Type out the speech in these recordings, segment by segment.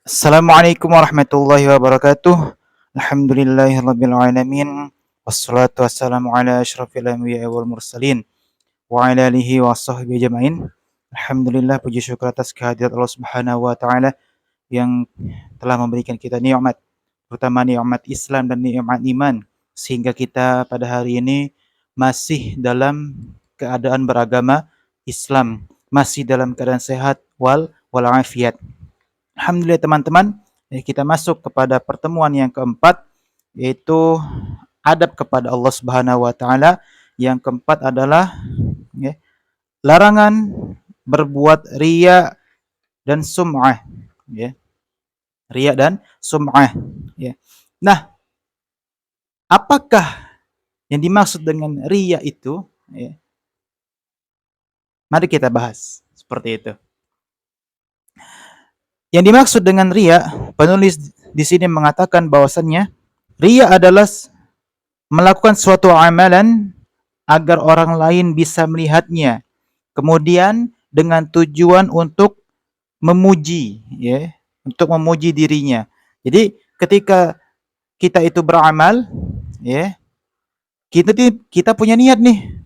Assalamualaikum warahmatullahi wabarakatuh. Alhamdulillahirabbil alamin. Wassalatu wassalamu ala asyrafil anbiya'i wal mursalin wa ala alihi washabbihi ajmain. Alhamdulillah, puji syukur atas kehadirat Allah Subhanahu wa taala yang telah memberikan kita nikmat, terutama nikmat Islam dan nikmat iman, sehingga kita pada hari ini masih dalam keadaan beragama Islam, masih dalam keadaan sehat walafiat. Alhamdulillah teman-teman, kita masuk kepada pertemuan yang keempat, yaitu adab kepada Allah Subhanahu wa taala. Yang keempat adalah ya, larangan berbuat riya dan sum'ah, ya. Riya dan sum'ah, ya. Nah, apakah yang dimaksud dengan riya itu, ya? Mari kita bahas seperti itu. Yang dimaksud dengan riya, penulis di sini mengatakan bahwasannya riya adalah melakukan suatu amalan agar orang lain bisa melihatnya. Kemudian dengan tujuan untuk memuji, ya, untuk memuji dirinya. Jadi ketika kita itu beramal, ya, kita punya niat nih,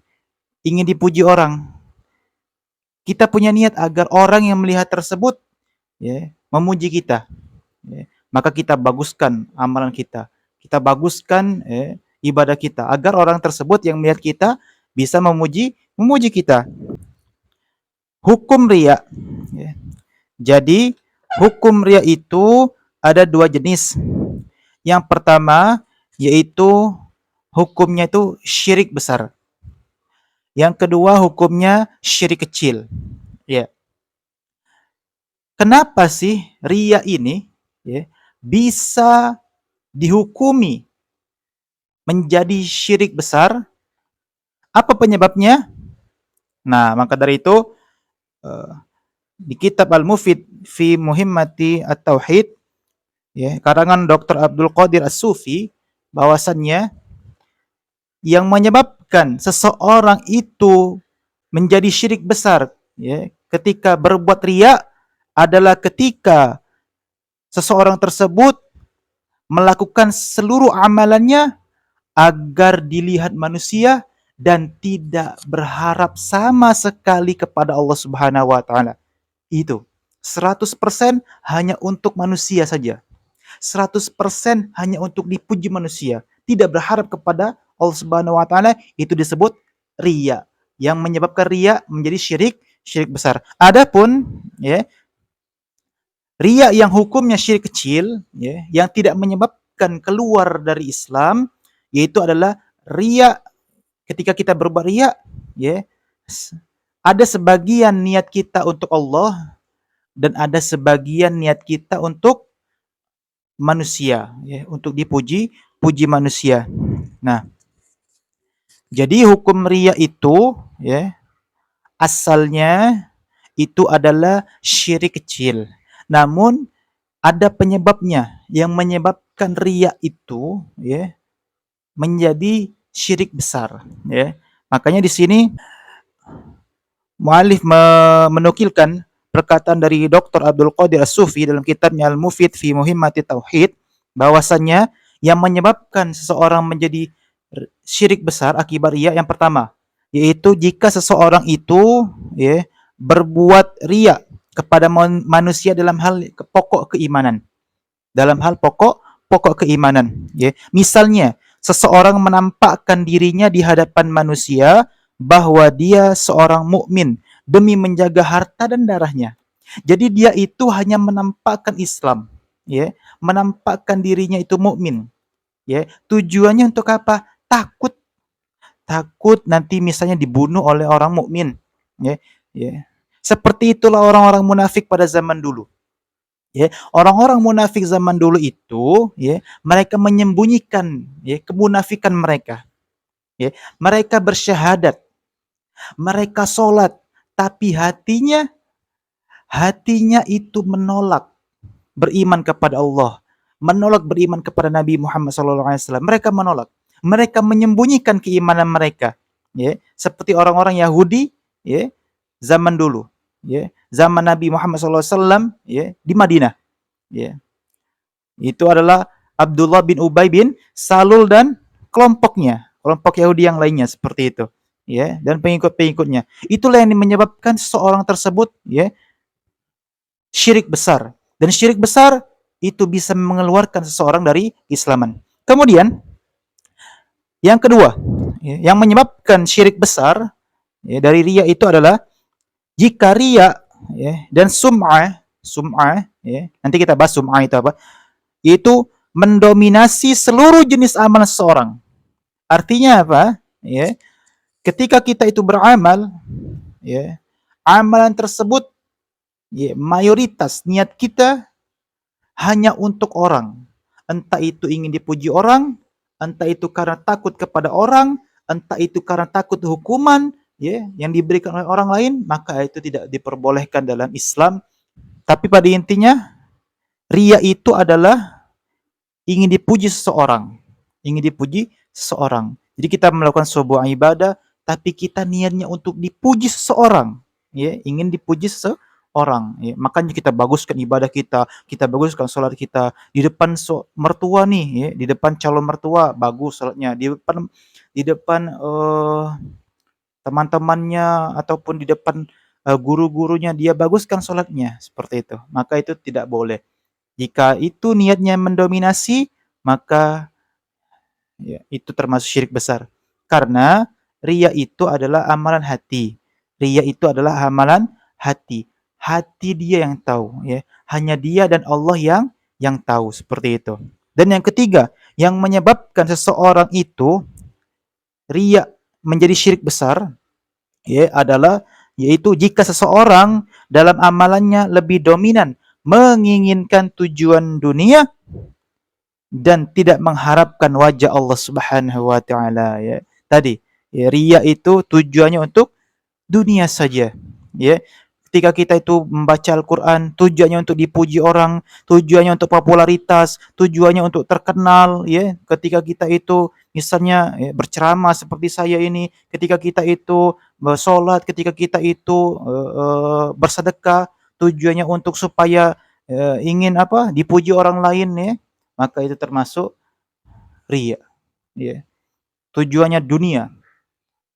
ingin dipuji orang. Kita punya niat agar orang yang melihat tersebut, ya, memuji kita. Ya. Maka kita baguskan amalan kita. Kita baguskan ibadah kita agar orang tersebut yang melihat kita bisa memuji kita. Hukum riya. Ya. Jadi hukum riya itu ada dua jenis. Yang pertama yaitu hukumnya itu syirik besar. Yang kedua hukumnya syirik kecil. Ya. Kenapa sih riya ini, ya, bisa dihukumi menjadi syirik besar? Apa penyebabnya? Nah, maka dari itu di kitab Al-Mufid fi Muhimmati At-Tauhid, ya, karangan Dr. Abdul Qadir As-Sufi, bahwasannya yang menyebabkan seseorang itu menjadi syirik besar, ya, ketika berbuat riya adalah ketika seseorang tersebut melakukan seluruh amalannya agar dilihat manusia dan tidak berharap sama sekali kepada Allah Subhanahu wa taala. Itu 100% hanya untuk manusia saja. 100% hanya untuk dipuji manusia, tidak berharap kepada Allah Subhanahu wa taala, itu disebut riya. Yang menyebabkan riya menjadi syirik besar. Adapun, ya, riya yang hukumnya syirik kecil, ya, yang tidak menyebabkan keluar dari Islam, yaitu adalah riya ketika kita berbuat riya, ya, ada sebagian niat kita untuk Allah dan ada sebagian niat kita untuk manusia, ya, untuk puji manusia. Nah, jadi hukum riya itu, ya, asalnya itu adalah syirik kecil. Namun ada penyebabnya yang menyebabkan riya itu, ya, menjadi syirik besar, ya. Makanya di sini mu'alif menukilkan perkataan dari Dr. Abdul Qadir As-Sufi dalam kitabnya Al-Mufid fi Muhimmati Tauhid, bahwasannya yang menyebabkan seseorang menjadi syirik besar akibat riya yang pertama, yaitu jika seseorang itu, ya, berbuat riya kepada manusia dalam hal pokok keimanan. Dalam hal pokok keimanan, ya. Misalnya, seseorang menampakkan dirinya di hadapan manusia bahwa dia seorang mukmin demi menjaga harta dan darahnya. Jadi dia itu hanya menampakkan Islam, ya, menampakkan dirinya itu mukmin, ya. Tujuannya untuk apa? Takut nanti misalnya dibunuh oleh orang mukmin, ya, ya. Seperti itulah orang-orang munafik pada zaman dulu. Ya, orang-orang munafik zaman dulu itu, ya, mereka menyembunyikan, ya, kemunafikan mereka. Ya, mereka bersyahadat, mereka sholat, tapi hatinya itu menolak beriman kepada Allah, menolak beriman kepada Nabi Muhammad SAW. Mereka menolak, mereka menyembunyikan keimanan mereka, ya, seperti orang-orang Yahudi, ya, zaman dulu, ya, zaman Nabi Muhammad SAW, ya, di Madinah. Ya. Itu adalah Abdullah bin Ubay bin Salul dan kelompoknya, kelompok Yahudi yang lainnya seperti itu, ya, dan pengikut-pengikutnya. Itulah yang menyebabkan seorang tersebut, ya, syirik besar. Dan syirik besar itu bisa mengeluarkan seseorang dari Islaman. Kemudian yang kedua, ya, yang menyebabkan syirik besar, ya, dari riya itu adalah jika riya, ya, dan sum'ah, ya, nanti kita bahas sum'ah itu apa, itu mendominasi seluruh jenis amalan seseorang. Artinya apa? Ya, ketika kita itu beramal, ya, amalan tersebut, ya, mayoritas niat kita hanya untuk orang. Entah itu ingin dipuji orang, entah itu karena takut kepada orang, entah itu karena takut hukuman, ya, yang diberikan oleh orang lain, maka itu tidak diperbolehkan dalam Islam. Tapi pada intinya, riya itu adalah ingin dipuji seseorang, ingin dipuji seseorang. Jadi kita melakukan sebuah ibadah, tapi kita niatnya untuk dipuji seseorang, ya, ingin dipuji seseorang. Ya. Makanya kita baguskan ibadah kita baguskan sholat kita di depan mertua nih, ya, di depan calon mertua bagus sholatnya, di depan teman-temannya ataupun di depan guru-gurunya dia baguskan sholatnya seperti itu. Maka itu tidak boleh. Jika itu niatnya mendominasi, maka ya, itu termasuk syirik besar. Karena riya itu adalah amalan hati. Riya itu adalah amalan hati. Hati dia yang tahu, ya. Hanya dia dan Allah yang tahu seperti itu. Dan yang ketiga, yang menyebabkan seseorang itu riya menjadi syirik besar, ya, adalah yaitu jika seseorang dalam amalannya lebih dominan menginginkan tujuan dunia dan tidak mengharapkan wajah Allah Subhanahu wa taala, ya. Tadi, ya, riya itu tujuannya untuk dunia saja, ya. Ketika kita itu membaca Al-Qur'an, tujuannya untuk dipuji orang, tujuannya untuk popularitas, tujuannya untuk terkenal, ya. Ketika kita itu misalnya, ya, berceramah seperti saya ini, ketika kita itu bersolat, ketika kita itu bersedekah, tujuannya untuk supaya ingin apa? Dipuji orang lain, ya. Maka itu termasuk riya, ya. Tujuannya dunia,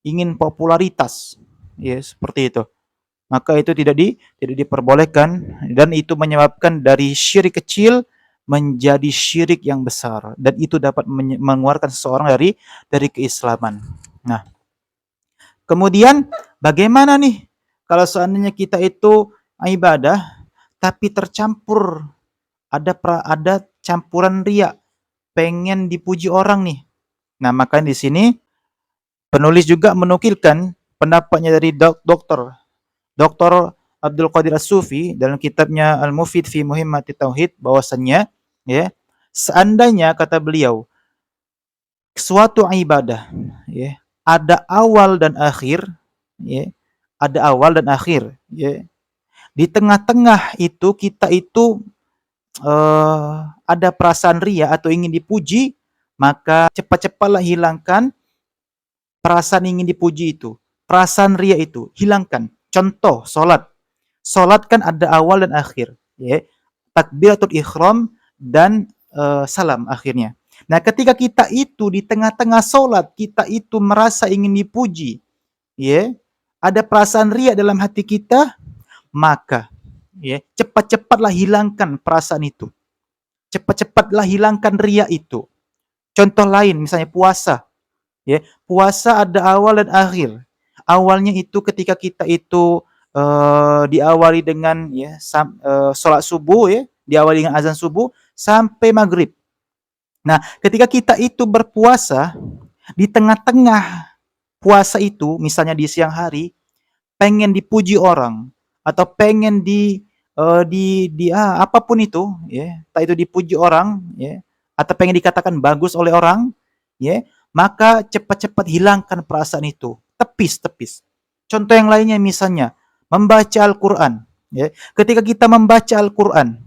ingin popularitas, ya, seperti itu. Maka itu tidak diperbolehkan dan itu menyebabkan dari syirik kecil menjadi syirik yang besar dan itu dapat mengeluarkan seseorang dari keislaman. Nah, kemudian bagaimana nih kalau seandainya kita itu ibadah tapi tercampur ada campuran riya, pengen dipuji orang nih. Nah, makanya di sini penulis juga menukilkan pendapatnya dari Dr. Abdul Qadir As-Sufi dalam kitabnya Al-Mufid fi Muhimmati Tauhid bahwasannya, ya, seandainya kata beliau suatu ibadah, ya, ada awal dan akhir, ya, ada awal dan akhir, ya. Di tengah-tengah itu kita itu ada perasaan ria atau ingin dipuji, maka cepat-cepatlah hilangkan perasaan ingin dipuji itu. Perasaan ria itu, hilangkan. Contoh, solat. Solat kan ada awal dan akhir. Ya. Takbiratul ihram dan salam akhirnya. Nah, ketika kita itu di tengah-tengah solat, kita itu merasa ingin dipuji, ya, ada perasaan ria dalam hati kita, maka, ya, cepat-cepatlah hilangkan perasaan itu. Cepat-cepatlah hilangkan ria itu. Contoh lain, misalnya puasa. Ya, puasa ada awal dan akhir. Awalnya itu ketika kita itu diawali dengan, ya, sholat subuh, ya, diawali dengan azan subuh sampai maghrib. Nah, ketika kita itu berpuasa di tengah-tengah puasa itu, misalnya di siang hari, pengen dipuji orang atau pengen apapun itu, ya, entah itu dipuji orang, ya, atau pengen dikatakan bagus oleh orang, ya, maka cepat-cepat hilangkan perasaan itu, tepis. Contoh yang lainnya misalnya membaca Al-Qur'an, ya. Ketika kita membaca Al-Qur'an,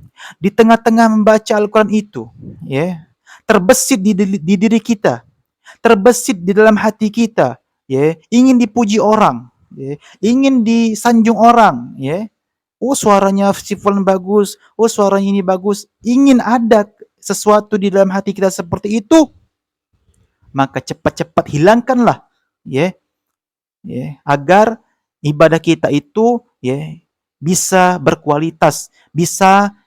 di tengah-tengah membaca Al-Qur'an itu, ya, terbesit di diri kita, terbesit di dalam hati kita, ya, ingin dipuji orang, ya, ingin disanjung orang, ya, oh suaranya si fulan bagus, oh suaranya ini bagus, ingin ada sesuatu di dalam hati kita seperti itu, maka cepat-cepat hilangkanlah, ya, agar ibadah kita itu, bisa berkualitas, bisa,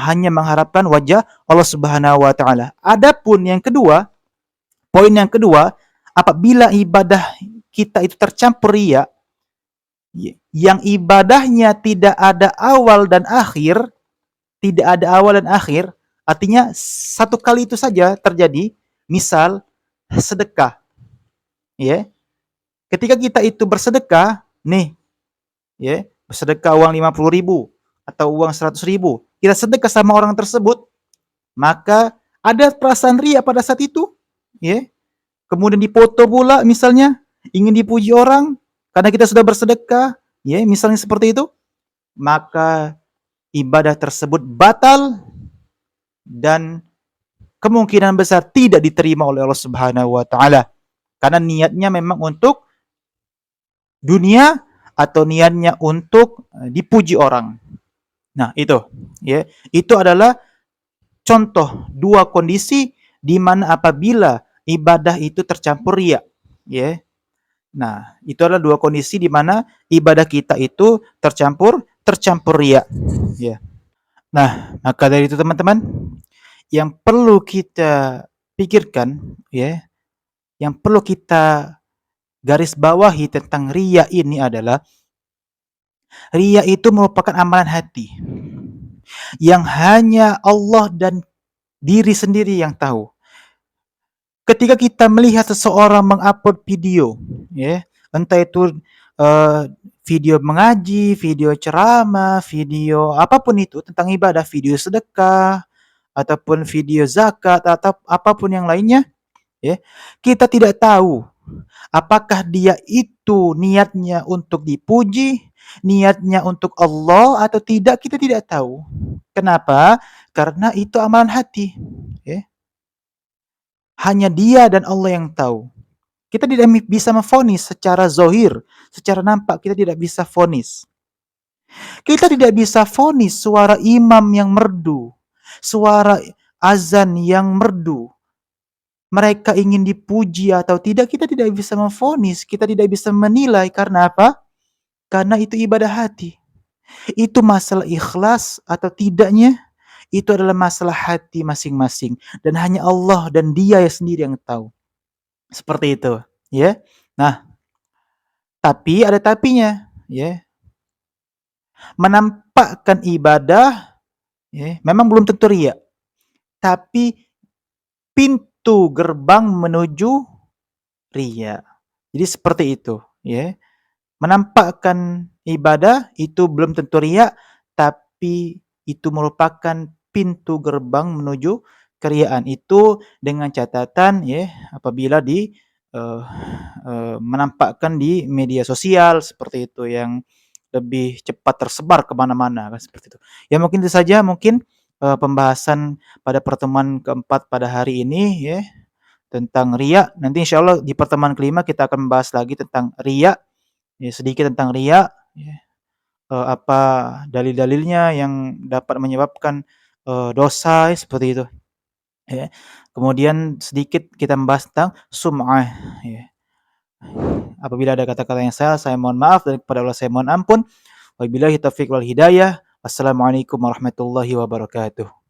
hanya mengharapkan wajah Allah Subhanahu wa taala. Adapun yang kedua, poin yang kedua, apabila ibadah kita itu tercampur riya, yang ibadahnya tidak ada awal dan akhir, artinya satu kali itu saja terjadi, misal sedekah, ya. Ketika kita itu bersedekah, nih, bersedekah uang 50.000 atau uang 100.000, kita sedekah sama orang tersebut, maka ada perasaan ria pada saat itu, ya. Kemudian dipoto pula misalnya, ingin dipuji orang karena kita sudah bersedekah, misalnya seperti itu, maka ibadah tersebut batal dan kemungkinan besar tidak diterima oleh Allah Subhanahu wa taala. Karena niatnya memang untuk dunia atau niatnya untuk dipuji orang. Nah, itu, Itu adalah contoh dua kondisi di mana apabila ibadah itu tercampur riya, Nah, itu adalah dua kondisi di mana ibadah kita itu tercampur riya, Nah, maka dari itu teman-teman, yang perlu kita pikirkan, yang perlu kita garis bawahi tentang riya ini adalah, riya itu merupakan amalan hati yang hanya Allah dan diri sendiri yang tahu. Ketika kita melihat seseorang mengupload video, entah itu video mengaji, video ceramah, video apapun itu tentang ibadah, video sedekah, ataupun video zakat, atau apapun yang lainnya, kita tidak tahu apakah dia itu niatnya untuk dipuji, niatnya untuk Allah atau tidak, kita tidak tahu. Kenapa? Karena itu amalan hati. Hanya dia dan Allah yang tahu. Kita tidak bisa memvonis secara zohir, secara nampak kita tidak bisa vonis. Kita tidak bisa vonis suara imam yang merdu, suara azan yang merdu, mereka ingin dipuji atau tidak, kita tidak bisa memvonis, kita tidak bisa menilai. Karena apa? Karena itu ibadah hati. Itu masalah ikhlas atau tidaknya, itu adalah masalah hati masing-masing. Dan hanya Allah dan dia sendiri yang tahu. Seperti itu. Nah, tapi ada tapinya. Menampakkan ibadah, memang belum tentu riya. Tapi pintu gerbang menuju riya. Jadi seperti itu. Menampakkan ibadah itu belum tentu riya, tapi itu merupakan pintu gerbang menuju keriaan. Itu dengan catatan, apabila menampakkan di media sosial seperti itu, yang lebih cepat tersebar kemana-mana, kan seperti itu. Ya mungkin itu saja pembahasan pada pertemuan keempat pada hari ini, tentang riya. Nanti insya Allah di pertemuan kelima kita akan membahas lagi tentang riya, sedikit tentang riya, apa dalil-dalilnya yang dapat menyebabkan dosa, seperti itu. Kemudian sedikit kita membahas tentang sum'ah. Apabila ada kata-kata yang salah, saya mohon maaf, dan kepada Allah saya mohon ampun. Wabillahi taufiq wal hidayah. Wassalamualaikum warahmatullahi wabarakatuh.